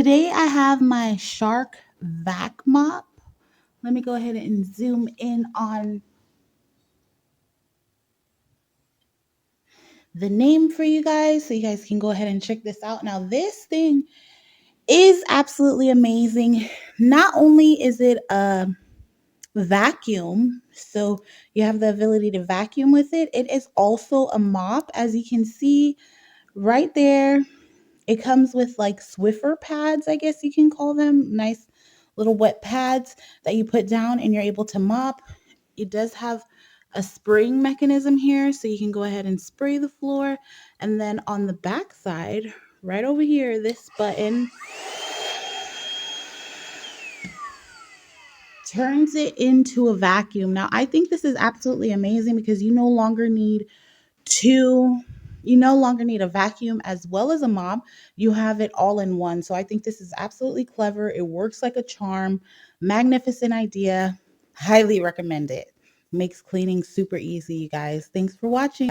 Today I have my Shark VacMop. Let me go ahead and zoom in on the name for you guys so you guys can go ahead and check this out. Now, this thing is absolutely amazing. Not only is it a vacuum, so you have the ability to vacuum with it, it is also a mop. As you can see right there, it comes with like Swiffer pads, I guess you can call them. Nice little wet pads that you put down and you're able to mop. It does have a spraying mechanism here, so you can go ahead and spray the floor. And then on the back side, right over here, this button turns it into a vacuum. Now, I think this is absolutely amazing because two you no longer need a vacuum as well as a mop. You have it all in one. So I think this is absolutely clever. It works like a charm. Magnificent idea. Highly recommend it. Makes cleaning super easy, you guys. Thanks for watching.